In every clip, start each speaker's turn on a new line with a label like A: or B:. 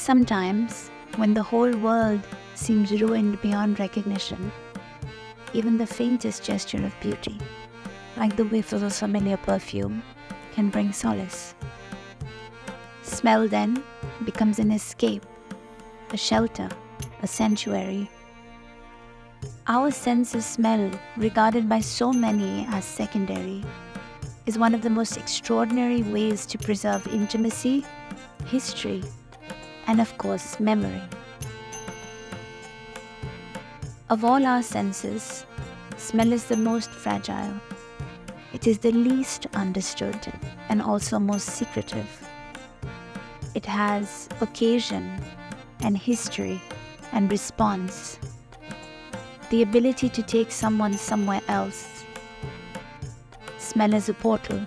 A: Sometimes, when the whole world seems ruined beyond recognition, even the faintest gesture of beauty, like the whiff of a familiar perfume, can bring solace. Smell then becomes an escape, a shelter, a sanctuary. Our sense of smell, regarded by so many as secondary, is one of the most extraordinary ways to preserve intimacy, history, and of course, memory. Of all our senses, smell is the most fragile. It is the least understood and also most secretive. It has occasion and history and response, the ability to take someone somewhere else. Smell is a portal.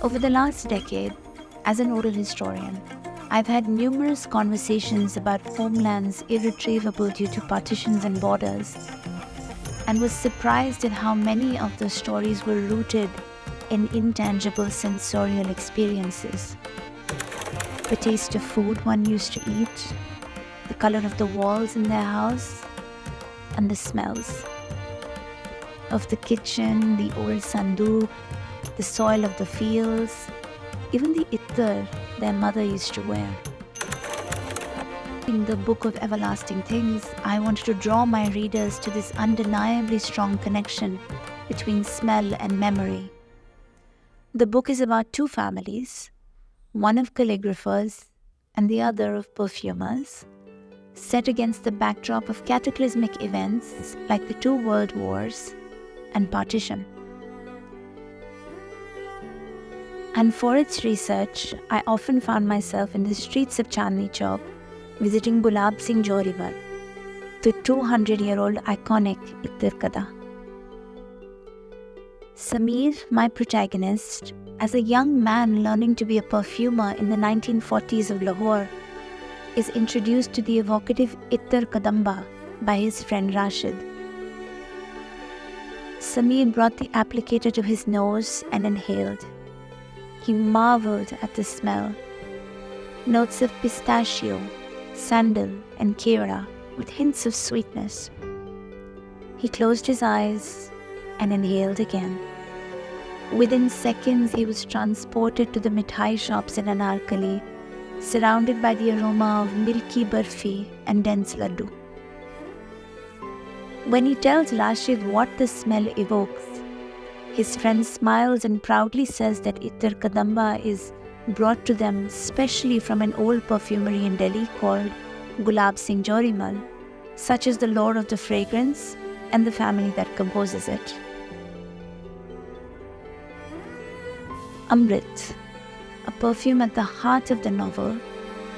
A: Over the last decade, as an oral historian, I've had numerous conversations about homelands irretrievable due to partitions and borders, and was surprised at how many of those stories were rooted in intangible sensorial experiences. The taste of food one used to eat, the color of the walls in their house, and the smells of the kitchen, the old sandook, the soil of the fields, even the ittar their mother used to wear. In the Book of Everlasting Things, I wanted to draw my readers to this undeniably strong connection between smell and memory. The book is about two families, one of calligraphers and the other of perfumers, set against the backdrop of cataclysmic events like the two world wars and partition. And for its research, I often found myself in the streets of Chandni Chowk visiting Gulab Singh Johrimal, the 200-year-old iconic ittar kada. Samir, my protagonist, as a young man learning to be a perfumer in the 1940s of Lahore, is introduced to the evocative ittar kadamba by his friend Rashid. Samir brought the applicator to his nose and inhaled. He marveled at the smell. Notes of pistachio, sandal, and kera with hints of sweetness. He closed his eyes and inhaled again. Within seconds, he was transported to the mithai shops in Anarkali, surrounded by the aroma of milky barfi and dense laddu. When he tells Rashid what the smell evokes, his friend smiles and proudly says that ittar kadamba is brought to them specially from an old perfumery in Delhi called Gulab Singh Johrimal, such as the lore of the fragrance and the family that composes it. Amrit, a perfume at the heart of the novel,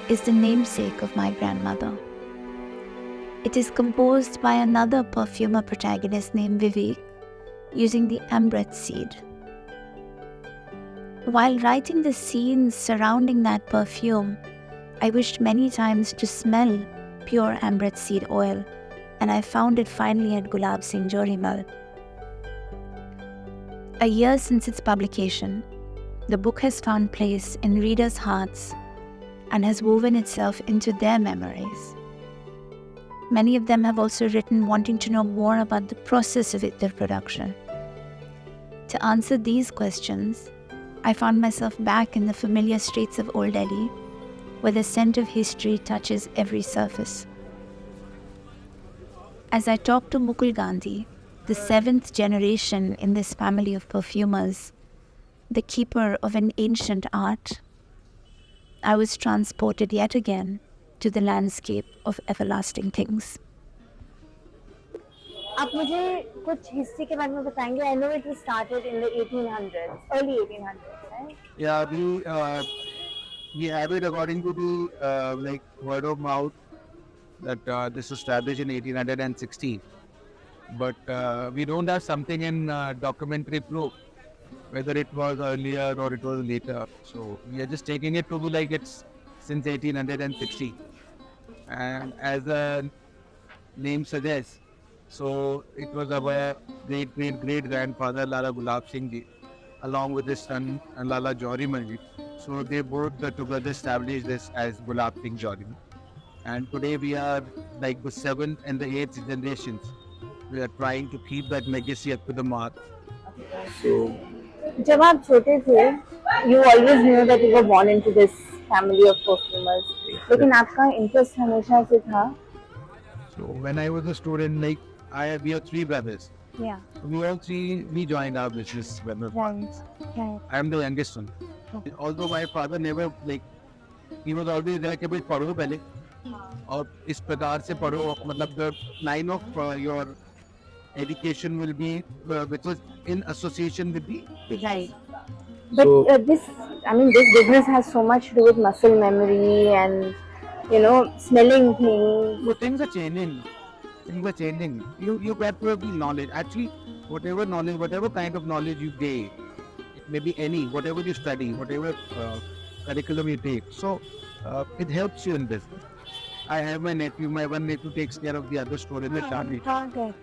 A: is the namesake of my grandmother. It is composed by another perfumer protagonist named Vivek, using the amrit seed. While writing the scenes surrounding that perfume, I wished many times to smell pure amrit seed oil, and I found it finally at Gulab Singh Johrimal. A year since its publication, the book has found place in readers' hearts and has woven itself into their memories. Many of them have also written wanting to know more about the process of ittar production. To answer these questions, I found myself back in the familiar streets of Old Delhi, where the scent of history touches every surface. As I talked to Mukul Gundhi, the 7th generation in this family of perfumers, the keeper of an ancient art, I was transported yet again to the landscape of everlasting things.
B: आप मुझे कुछ history के बारे में बताएंगे? I know it was started in the 1800s, early 1800s, right?
C: Yeah, we have it according to the word of mouth that this was established in 1816. But we don't have something in documentary proof whether it was earlier or it was later. So we are just taking it to be like it's since 1860. And as the name suggests, so it was our great grandfather Lala Gulab Singh Ji, along with his son Lala Johrimal Ji. So they both together established this as Gulab Singh Johrimal. And today we are like the 7th and the 8th generations. We are trying to keep that legacy up to the mark. So
B: जब आप छोटे थे, you always knew that you were born into this family of perfumers. लेकिन आपका interest हमेशा से था.
C: when I was a student, like we have 3 brothers.
B: Yeah.
C: We all 3 we joined our business.
B: Right.
C: I am the youngest one. Although my father never like, he was always there कि भाई पढ़ो पहले और इस प्रकार से पढ़ो, मतलब the line of your education will be which was in association with the
B: Right. But this business has so much to do with muscle memory and smelling things.
C: So things are changing. You get to have knowledge. Actually, whatever knowledge, whatever kind of knowledge you gain, it may be any, whatever you study, whatever curriculum you take. So it helps you in business. I have my nephew. My one nephew takes care of the other store in the family.
B: Okay.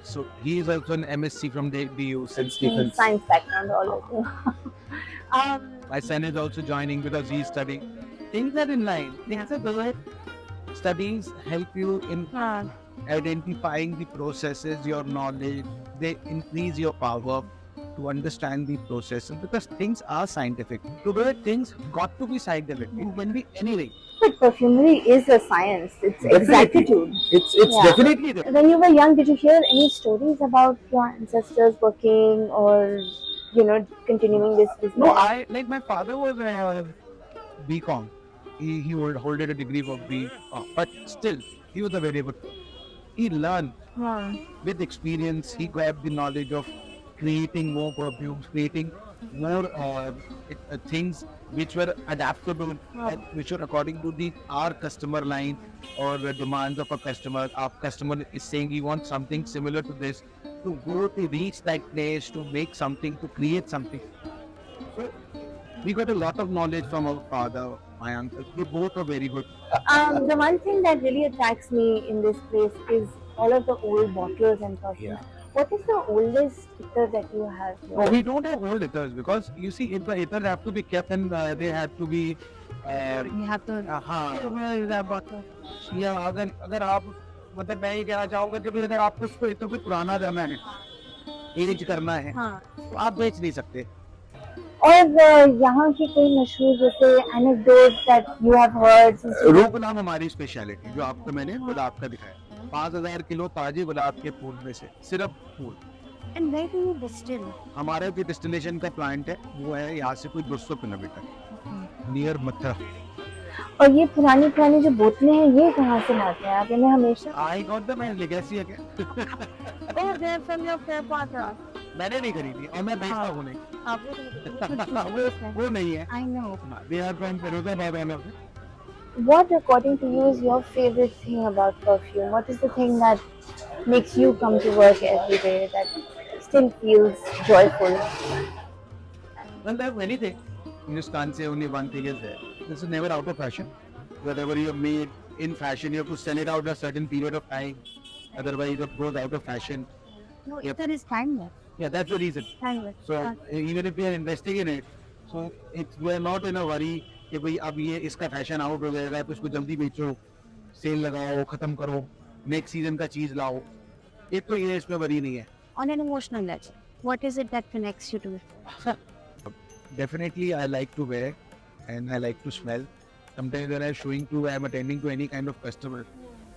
C: So he is also an MSc from the DU St. Stephen's.
B: Science background, all of you.
C: My son is also joining because he is studying. Things are in line. Things are good. Studies help you in identifying the processes, your knowledge. They increase your power to understand the processes because things are scientific. To do it, things got to be scientific. It can be anything.
B: But perfumery is a science. It's exactitude.
C: It's
B: Yeah.
C: definitely there.
B: When you were young, did you hear any stories about your ancestors working or continuing this business?
C: No, my father was a BCom. He holded a degree for BCom, but still, he was a very good. He learned with experience. He grabbed the knowledge of creating more perfumes, creating more things which were adaptable, and which were according to our customer line or the demands of a customer. Our customer is saying he wants something similar to this, to go to reach that place, to make something, to create something. So we got a lot of knowledge from our father, my uncle. They both are very good.
B: The one thing that really attracts me in this place is all of the old bottles and perfumes.
C: Yeah.
B: What is the oldest ittar that you have here?
C: No, we don't have old ittars because you see, if the ittar have to be kept and they have to be.
B: You have to.
C: या अगर आप मतलब मैं ये कहना चाहूँगा कि अगर आपको इसको इतना कुछ पुराना जमा है, एज करना है, तो आप बेच नहीं सकते.
B: और यहाँ की कोई मशहूर जैसे anecdote that you have heard?
C: रूह गुलाब हमारी स्पेशलिटी जो आपको मैंने गुलाब का दिखाया. 5000 किलो ताजे गुलाब के फूल में से सिर्फ फूल.
B: And where do you distill?
C: हमारे भी डिस्टिलेशन का प्लांट है, वो है यहाँ से कोई 200 किलोमीटर नियर मथुरा.
B: और ये पुरानी जो बोतलें हैं ये कहाँ से लाते हैं आप? इन्हें हमेशा
C: I got the man legacy है क्या?
B: Oh, they're from your grandfather.
C: मैंने नहीं खरीदी और मैं बेचता हूँ नहीं.
B: आपने
C: वो नहीं है.
B: I know.
C: They are from Peru.
B: What, according to you, is your favorite thing about perfume? What is the thing that makes you come to work every day that still feels joyful?
C: Well, there are many things. You just can't say only one thing is there. This is never out of fashion. Whatever you have made in fashion, you have to sell it out a certain period of time. Otherwise, it goes out of fashion.
B: No, ittar is timeless.
C: Yeah, that's the reason.
B: Timeless.
C: So even if we are investing in it, so we are not in a worry कि भाई अब ये इसका fashion out हो जाएगा, तो इसको जल्दी बेचो, सेल लगाओ, खत्म करो, नेक्स्ट सीजन का चीज लाओ. एक तो ये इसमें वरी नहीं है.
B: On an emotional level, what is it that connects you to it?
C: Definitely, I like to wear and I like to smell. Sometimes when I'm showing to, I'm attending to any kind of customer,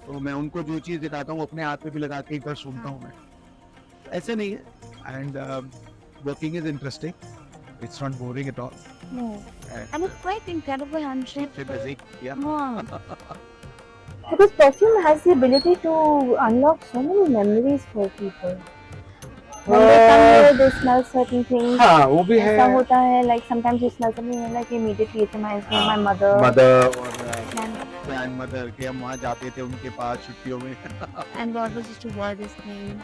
C: तो मैं उनको जो चीज दिखाता हूँ अपने हाथ पे भी लगा के एक बार सुनता हूँ मैं. ऐसे नहीं है. And working is interesting. It's not boring at all.
B: No. And it's quite incredible, Aanchal.
C: Stay busy. Yeah.
B: Because perfume has the ability to unlock so many memories for people. When they come here, they smell certain things.
C: हाँ, वो भी है.
B: ऐसा होता है, like sometimes you smell something and like immediately it reminds me of my mother.
C: Mother और grandmother के हम वहाँ जाते थे उनके पास छुट्टियों में.
B: And God was used to wear this thing.